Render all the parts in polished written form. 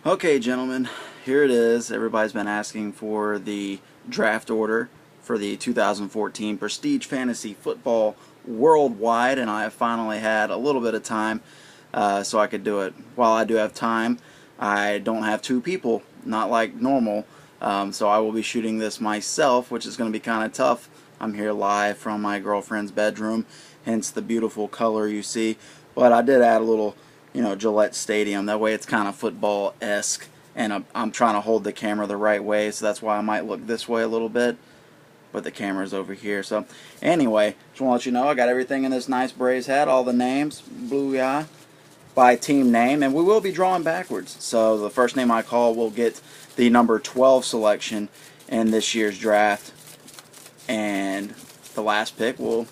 Okay, gentlemen, here it is. Everybody's been asking for the draft order for the 2014 Prestige Fantasy Football Worldwide, and I have finally had a little bit of time so I could do it. While I do have time, I don't have two people, not like normal, so I will be shooting this myself, which is going to be kind of tough. I'm here live from my girlfriend's bedroom, hence the beautiful color you see, but I did add a little Gillette Stadium. That way it's kind of football-esque, and I'm trying to hold the camera the right way, so that's why I might look this way a little bit, but the camera's over here. So anyway, just want to let you know I got everything in this nice Braves hat, all the names, blue eye, by team name, and we will be drawing backwards. So the first name I call will get the number 12 selection in this year's draft, and the last pick will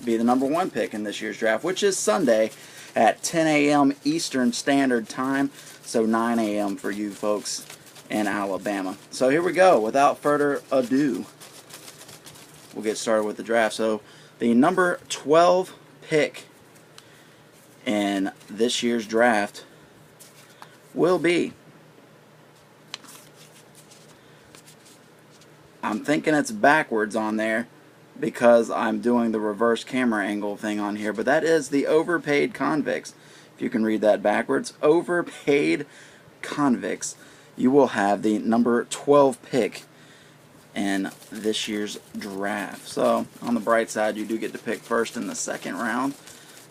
be the number 1 pick in this year's draft, which is Sunday at 10 a.m. Eastern Standard Time, so 9 a.m. for you folks in Alabama. So here we go. Without further ado, we'll get started with the draft. So the number 12 pick in this year's draft will be, I'm thinking it's backwards on there because I'm doing the reverse camera angle thing on here, but that is the overpaid convicts. If you can read that backwards, overpaid convicts. You will have the number 12 pick in this year's draft. So on the bright side, you do get to pick first in the second round,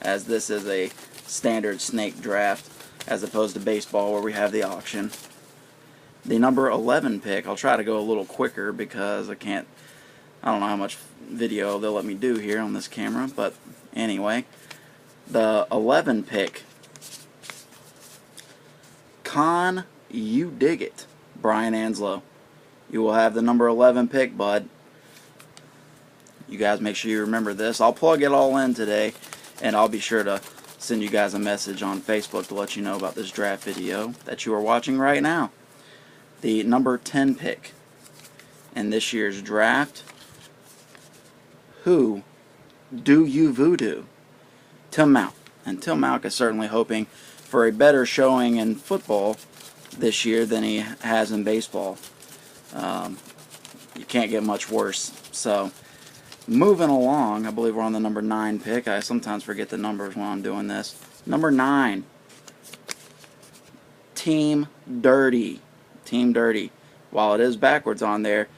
as this is a standard snake draft as opposed to baseball where we have the auction. The number 11 pick, I'll try to go a little quicker because I don't know how much video they'll let me do here on this camera, but anyway, the 11 pick, Con You Dig It, Brian Anslow. You will have the number 11 pick, bud. You guys make sure you remember this. I'll plug it all in today, and I'll be sure to send you guys a message on Facebook to let you know about this draft video that you are watching right now. The number 10 pick in this year's draft, who do you voodoo? Tim Mount. And Tim Mount is certainly hoping for a better showing in football this year than he has in baseball. You can't get much worse. So, moving along, I believe we're on the number 9 pick. I sometimes forget the numbers when I'm doing this. Number 9, Team Dirty. Team Dirty. While it is backwards on there,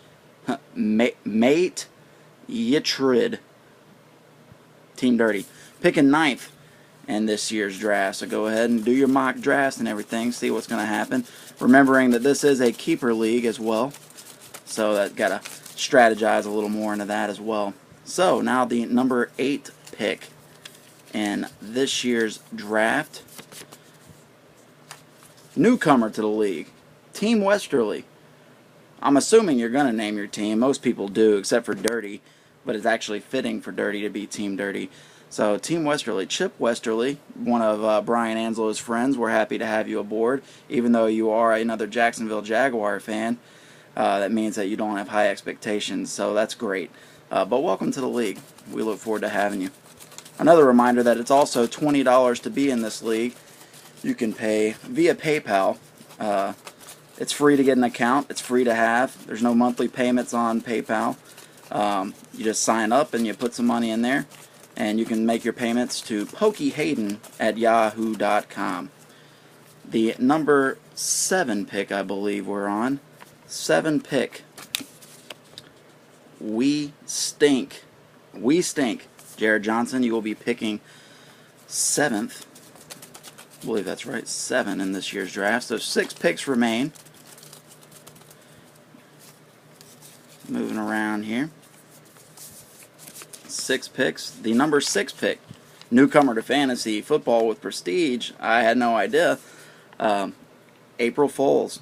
Mate Yitrid. Team Dirty. Picking 9th in this year's draft. So go ahead and do your mock drafts and everything. See what's going to happen. Remembering that this is a keeper league as well. So that got to strategize a little more into that as well. So now the number 8 pick in this year's draft. Newcomer to the league, Team Westerly. I'm assuming you're going to name your team. Most people do, except for Dirty. But it's actually fitting for Dirty to be Team Dirty. So Team Westerly, Chip Westerly, one of Brian Anslow's friends. We're happy to have you aboard. Even though you are another Jacksonville Jaguar fan, that means that you don't have high expectations. So that's great. But welcome to the league. We look forward to having you. Another reminder that it's also $20 to be in this league. You can pay via PayPal. It's free to get an account. It's free to have. There's no monthly payments on PayPal. You just sign up and you put some money in there, and you can make your payments to PokeyHayden@yahoo.com. The number 7 pick, I believe we're on. 7 pick. We Stink. We Stink. Jared Johnson, you will be picking 7th. I believe that's right, 7 in this year's draft. So 6 picks remain. Moving around here. 6 picks. The number 6 pick, newcomer to fantasy football with prestige. I had no idea. April Foles.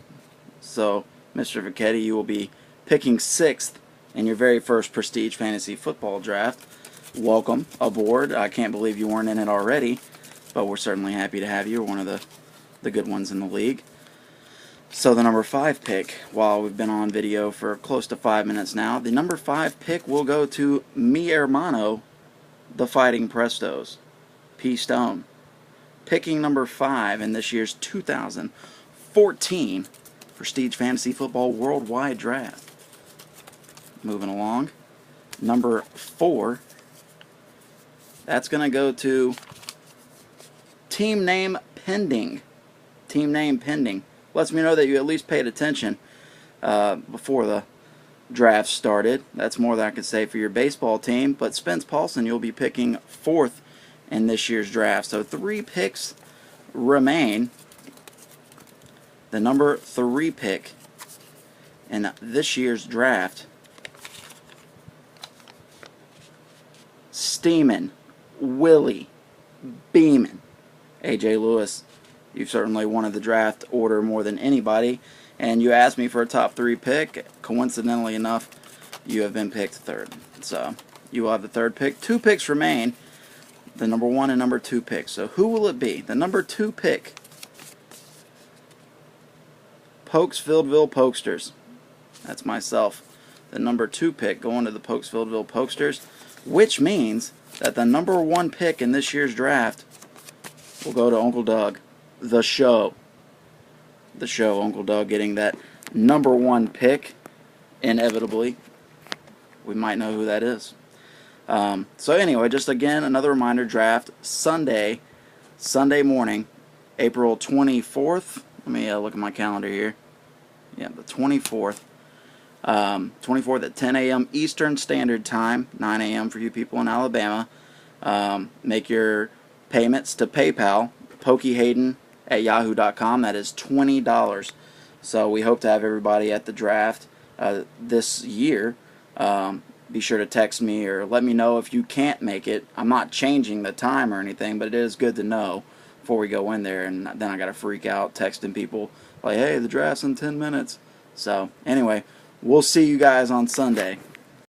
So, Mr. Vacchetti, you will be picking 6th in your very first prestige fantasy football draft. Welcome aboard. I can't believe you weren't in it already, but we're certainly happy to have you. You're one of the good ones in the league. So the number 5 pick, while we've been on video for close to 5 minutes now, the number 5 pick will go to mi hermano, the Fighting Prestos, P. Stone. Picking number 5 in this year's 2014 2014 Prestige Fantasy Football Worldwide Draft. Moving along. Number 4. That's going to go to Team Name Pending. Team Name Pending. Lets me know that you at least paid attention before the draft started. That's more than I could say for your baseball team. But Spence Paulson, you'll be picking 4th in this year's draft. So 3 picks remain. The number 3 pick in this year's draft, Steamin', Willie, Beeman, A.J. Lewis. You've certainly wanted the draft order more than anybody, and you asked me for a top 3 pick. Coincidentally enough, you have been picked 3rd. So you will have the 3rd pick. 2 picks remain, the number 1 and number 2 picks. So who will it be? The number 2 pick, Pokesfieldville Pokesters. That's myself. The number 2 pick going to the Pokesfieldville Pokesters, which means that the number 1 pick in this year's draft will go to Uncle Doug. The show. The show, Uncle Doug getting that number 1 pick, inevitably. We might know who that is. So anyway, just again, another reminder, draft Sunday morning, April 24th. Let me look at my calendar here. Yeah, the 24th. 24th at 10 a.m. Eastern Standard Time, 9 a.m. for you people in Alabama. Make your payments to PayPal, pokeyhayden@yahoo.com. That is $20. So we hope to have everybody at the draft this year. Be sure to text me or let me know if you can't make it. I'm not changing the time or anything, but it is good to know before we go in there, and then I got to freak out texting people like, hey, the draft's in 10 minutes. So anyway, we'll see you guys on Sunday.